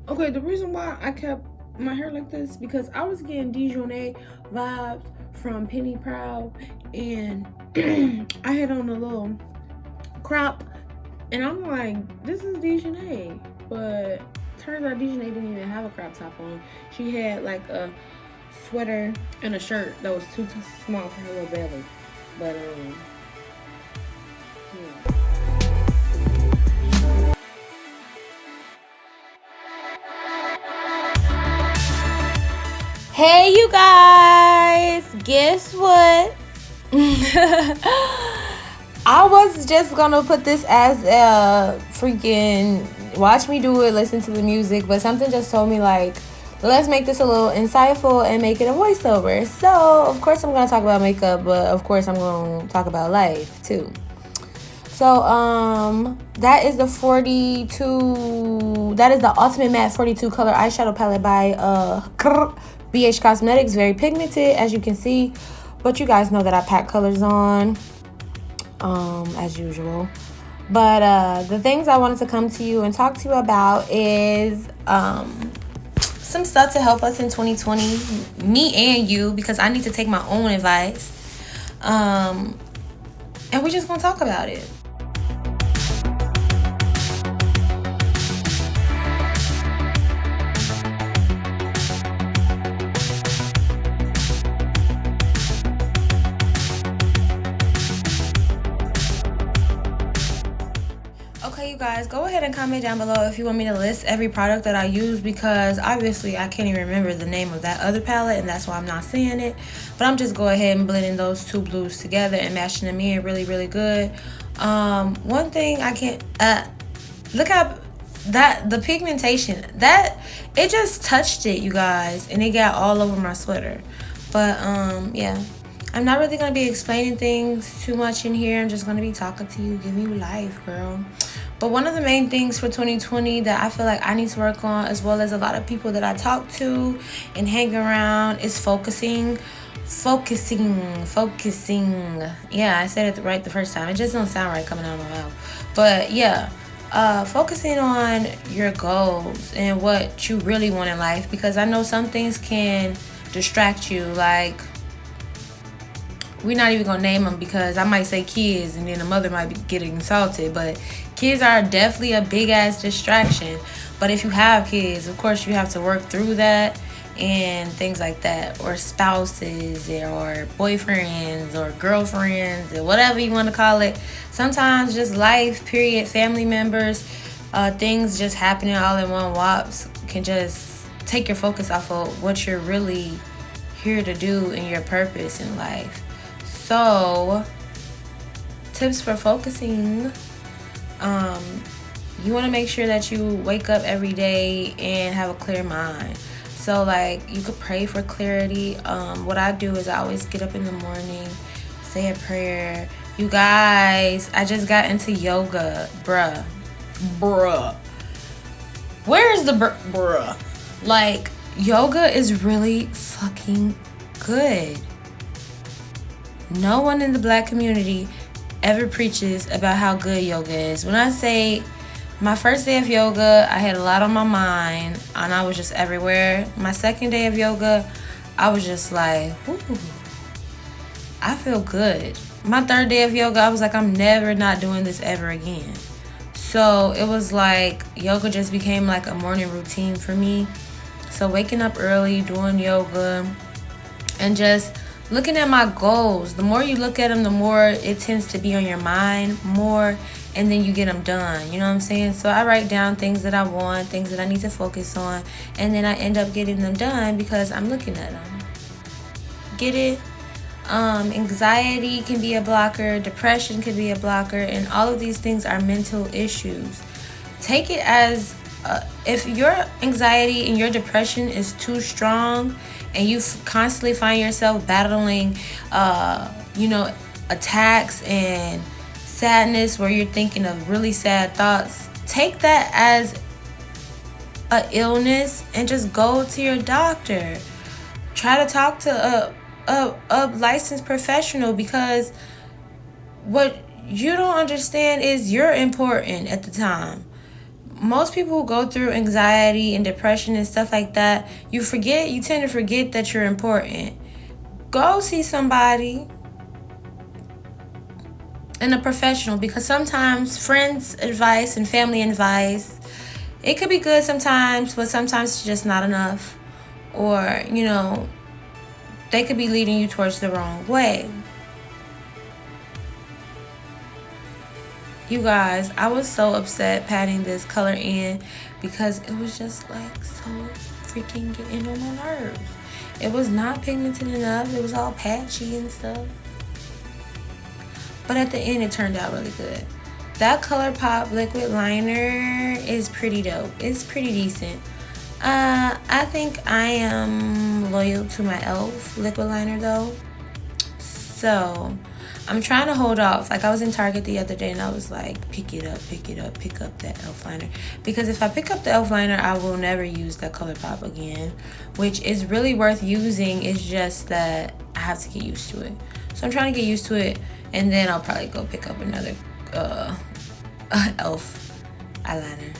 Okay, the reason why I kept my hair like this because I was getting Dijonais vibes from Penny Proud, and I had on a little crop, and I'm like, this is Dijonais, but turns out Dijonais didn't even have a crop top on. She had like a sweater and a shirt that was too small for her little belly, but yeah. Hey, you guys, guess what? I was just gonna put this as a freaking watch me do it, listen to the music, but something just told me, like, let's make this a little insightful and make it a voiceover. So, of course, I'm gonna talk about makeup, but of course, I'm gonna talk about life too. So, that is the 42, that is the Ultimate Matte 42 color eyeshadow palette by BH Cosmetics. Very pigmented, as you can see, but you guys know that I pack colors on, as usual. But the things I wanted to come to you and talk to you about is some stuff to help us in 2020, me and you, because I need to take my own advice. And we're just gonna talk about it. Okay, you guys, go ahead and comment down below if you want me to list every product that I use, because obviously I can't even remember the name of that other palette, and that's why I'm not saying it. But I'm just go ahead and blending those two blues together and mashing them in really good. One thing I can't look how that the pigmentation, that it just touched it, you guys, and it got all over my sweater. But yeah, I'm not really gonna be explaining things too much in here. I'm just gonna be talking to you, giving you life, girl. But one of the main things for 2020 that I feel like I need to work on, as well as a lot of people that I talk to and hang around, is focusing. Yeah, I said it right the first time. It just don't sound right coming out of my mouth. But yeah, focusing on your goals and what you really want in life, because I know some things can distract you. Like, we're not even gonna name them because I might say kids and then the mother might be getting insulted, but kids are definitely a big ass distraction. But if you have kids, of course you have to work through that and things like that, or spouses or boyfriends or girlfriends or whatever you want to call it. Sometimes just life, period, family members, things just happening all in one whops can just take your focus off of what you're really here to do and your purpose in life. So, tips for focusing. You want to make sure that you wake up every day and have a clear mind. So, like, you could pray for clarity. What I do is I always get up in the morning, say a prayer. You guys, I just got into yoga. Bruh. Where's the bruh? Like, yoga is really fucking good. No one in the black community ever preaches about how good yoga is. When I say my first day of yoga, I had a lot on my mind and I was just everywhere. My second day of yoga, I was just like, ooh, I feel good. My third day of yoga, I was like, I'm never not doing this ever again. So it was like yoga just became like a morning routine for me. So waking up early, doing yoga, and just looking at my goals. The more you look at them, the more it tends to be on your mind more, and then you get them done. You know what I'm saying? So I write down things that I want, things that I need to focus on, and then I end up getting them done because I'm looking at them. Get it? Anxiety can be a blocker, depression can be a blocker, and all of these things are mental issues. Take it as if your anxiety and your depression is too strong and you constantly find yourself battling, attacks and sadness where you're thinking of really sad thoughts, take that as a illness and just go to your doctor. Try to talk to a licensed professional, because what you don't understand is you're important at the time. most people who go through anxiety and depression and stuff like that, you tend to forget that you're important. Go see somebody and a professional, because sometimes friends advice and family advice, it could be good sometimes, but sometimes it's just not enough, or they could be leading you towards the wrong way. You guys, I was so upset patting this color in because it was just like so freaking getting on my nerves. It was not pigmented enough. It was all patchy and stuff. But at the end, it turned out really good. That ColourPop liquid liner is pretty dope. It's pretty decent. I think I am loyal to my e.l.f. liquid liner though. So I'm trying to hold off. Like, I was in Target the other day and I was like, pick up that e.l.f. liner. Because if I pick up the e.l.f. liner, I will never use that ColourPop again. Which is really worth using. It's just that I have to get used to it. So I'm trying to get used to it. And then I'll probably go pick up another e.l.f. eyeliner.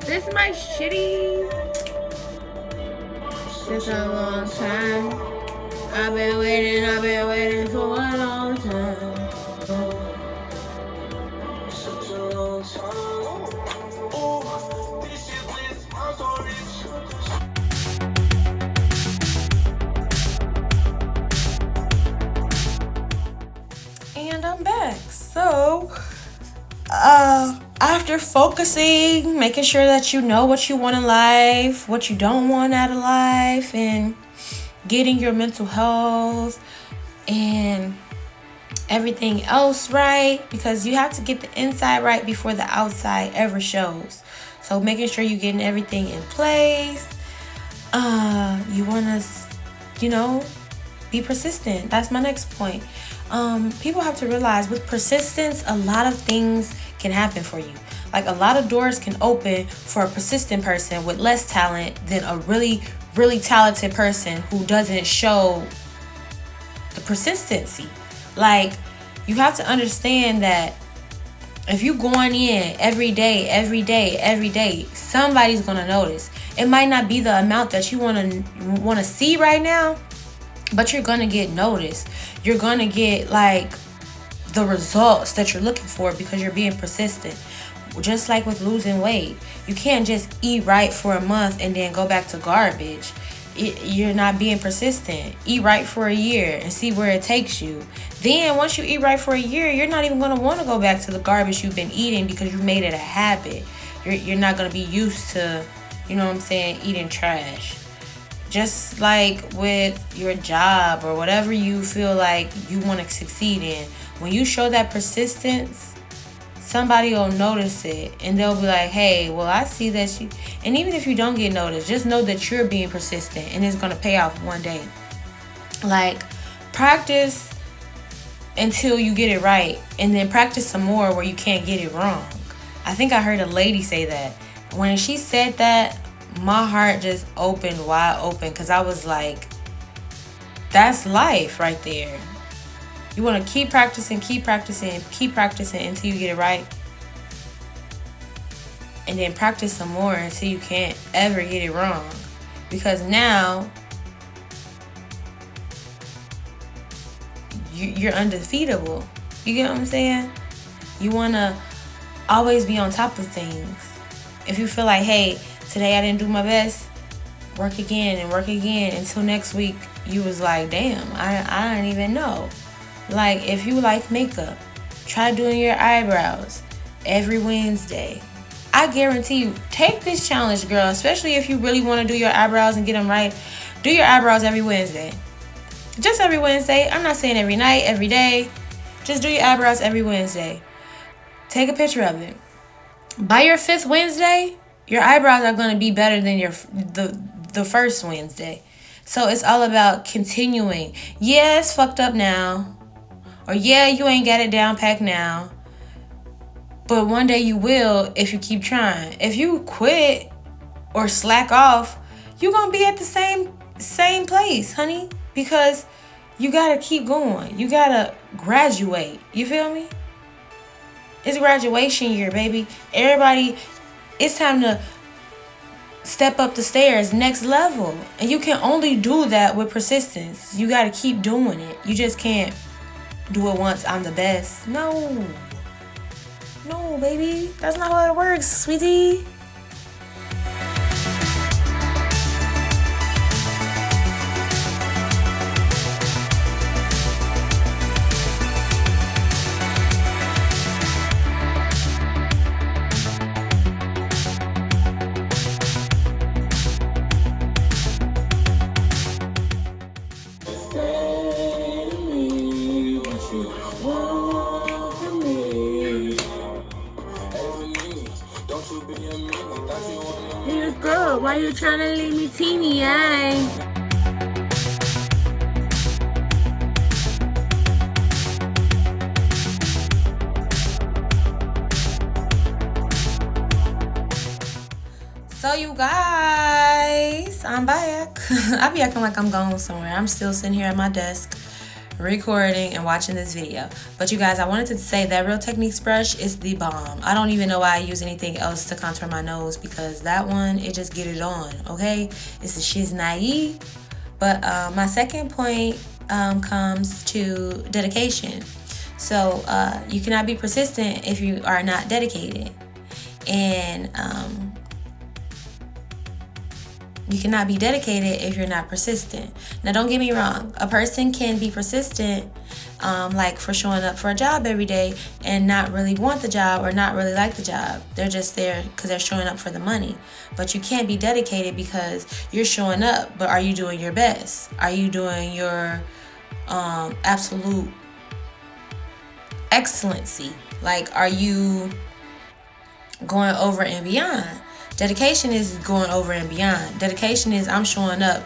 This is my shitty. Since a long time. I've been waiting for a long time. Such a long time. Oh, this shit with my story. And I'm back. So, after focusing, making sure that you know what you want in life, what you don't want out of life, and getting your mental health and everything else right, because you have to get the inside right before the outside ever shows. So making sure you're getting everything in place. You want to, be persistent. That's my next point. People have to realize with persistence, a lot of things can happen for you. Like, a lot of doors can open for a persistent person with less talent than a really, really talented person who doesn't show the persistency. Like, you have to understand that if you going in every day, somebody's gonna notice. It might not be the amount that you wanna see right now, but you're gonna get noticed. You're gonna get like the results that you're looking for because you're being persistent. Just like with losing weight, you can't just eat right for a month and then go back to garbage. You're not being persistent. Eat right for a year and see where it takes you. Then once you eat right for a year, you're not even going to want to go back to the garbage you've been eating because you made it a habit. You're not going to be used to, eating trash. Just like with your job or whatever you feel like you want to succeed in, when you show that persistence, somebody will notice it and they'll be like, hey, well, I see that you... And even if you don't get noticed, just know that you're being persistent and it's going to pay off one day. Like, practice until you get it right, and then practice some more where you can't get it wrong. I think I heard a lady say that. When she said that, my heart just opened wide open, because I was like, that's life right there. You want to keep practicing until you get it right. And then practice some more until you can't ever get it wrong. Because now you're undefeatable. You get what I'm saying? You want to always be on top of things. If you feel like, hey, today I didn't do my best, work again until next week you was like, damn, I didn't even know. Like, if you like makeup, try doing your eyebrows every Wednesday. I guarantee you, take this challenge, girl, especially if you really want to do your eyebrows and get them right. Do your eyebrows every Wednesday. Just every Wednesday. I'm not saying every night, every day. Just do your eyebrows every Wednesday. Take a picture of it. By your 5th Wednesday, your eyebrows are going to be better than the first Wednesday. So it's all about continuing. Yeah, it's fucked up now. Or yeah, you ain't got it down packed now. But one day you will if you keep trying. If you quit or slack off, you're gonna be at the same place, honey. Because you gotta keep going. You gotta graduate. You feel me? It's graduation year, baby. Everybody, it's time to step up the stairs, next level. And you can only do that with persistence. You gotta keep doing it. You just can't do it once, I'm the best. No. No, baby. That's not how it works, sweetie. Girl, why you trying to leave me teeny eye? So you guys, I'm back. I be acting like I'm going somewhere. I'm still sitting here at my desk recording and watching this video. But you guys, I wanted to say that Real Techniques brush is the bomb. I don't even know why I use anything else to contour my nose, because that one, it just get it on, okay? It's the shiz naive. But my second point comes to dedication. So you cannot be persistent if you are not dedicated. And you cannot be dedicated if you're not persistent. Now, don't get me wrong. A person can be persistent, like for showing up for a job every day and not really want the job or not really like the job. They're just there because they're showing up for the money. But you can't be dedicated because you're showing up, but are you doing your best? Are you doing your absolute excellency? Like, are you going over and beyond? Dedication is going over and beyond. Dedication is I'm showing up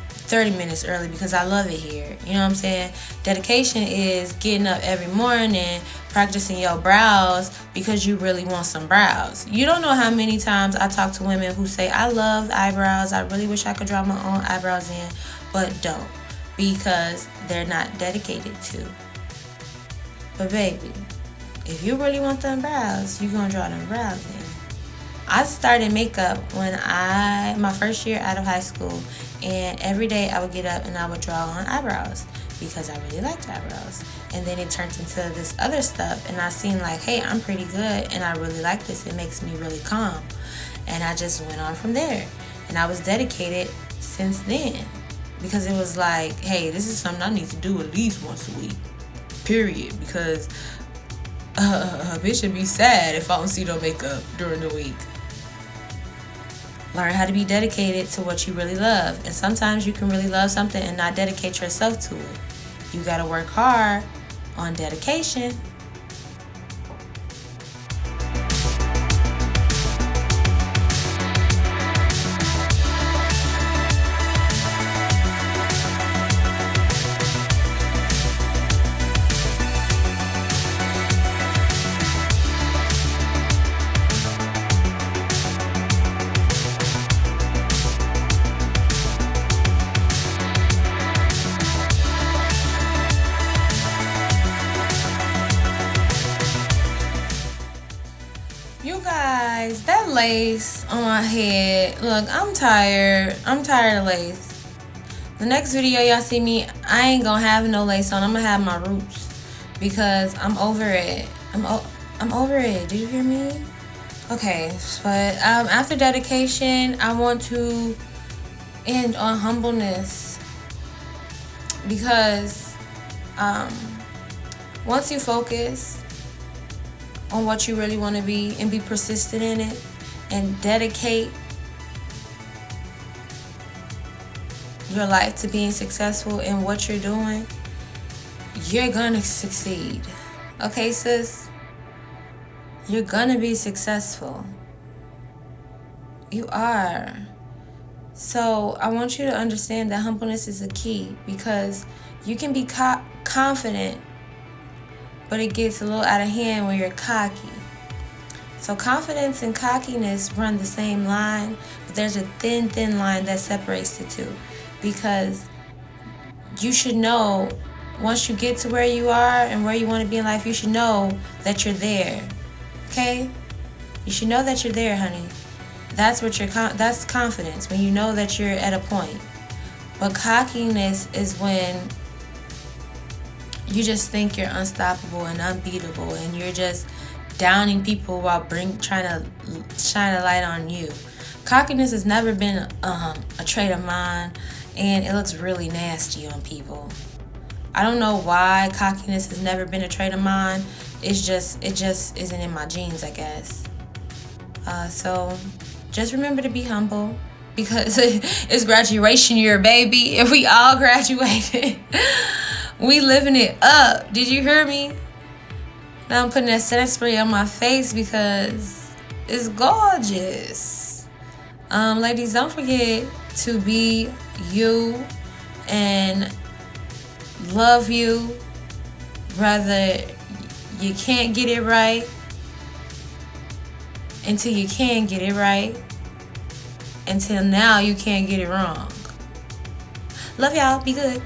30 minutes early because I love it here. You know what I'm saying? Dedication is getting up every morning, practicing your brows because you really want some brows. You don't know how many times I talk to women who say, I love eyebrows. I really wish I could draw my own eyebrows in, but don't, because they're not dedicated to. But baby, if you really want them brows, you're going to draw them brows in. I started makeup when my first year out of high school, and every day I would get up and I would draw on eyebrows because I really liked eyebrows. And then it turned into this other stuff, and I seen like, hey, I'm pretty good and I really like this. It makes me really calm. And I just went on from there. And I was dedicated since then because it was like, hey, this is something I need to do at least once a week, period. Because a bitch should be sad if I don't see no makeup during the week. Learn how to be dedicated to what you really love. And sometimes you can really love something and not dedicate yourself to it. You gotta work hard on dedication. You guys, that lace on my head, look, I'm tired of lace. The next video y'all see me, I ain't gonna have no lace on. I'm gonna have my roots because I'm over it. I'm over it. Did you hear me? Okay, but after dedication, I want to end on humbleness, because once you focus on what you really want to be and be persistent in it and dedicate your life to being successful in what you're doing, you're gonna succeed. Okay, sis? You're gonna be successful. You are. So I want you to understand that humbleness is a key, because you can be confident, but it gets a little out of hand when you're cocky. So confidence and cockiness run the same line, but there's a thin line that separates the two. Because you should know, once you get to where you are and where you want to be in life, you should know that you're there. Okay? You should know that you're there, honey. That's what that's confidence, when you know that you're at a point. But cockiness is when you just think you're unstoppable and unbeatable, and you're just downing people while trying to shine a light on you. Cockiness has never been a trait of mine, and it looks really nasty on people. I don't know why cockiness has never been a trait of mine. It just isn't in my genes, I guess. So just remember to be humble, because it's graduation year, baby, and we all graduated. We living it up. Did you hear me? Now I'm putting that setting spray on my face because it's gorgeous. Ladies, don't forget to be you and love you. Rather, you can't get it right until you can get it right. Until now, you can't get it wrong. Love y'all. Be good.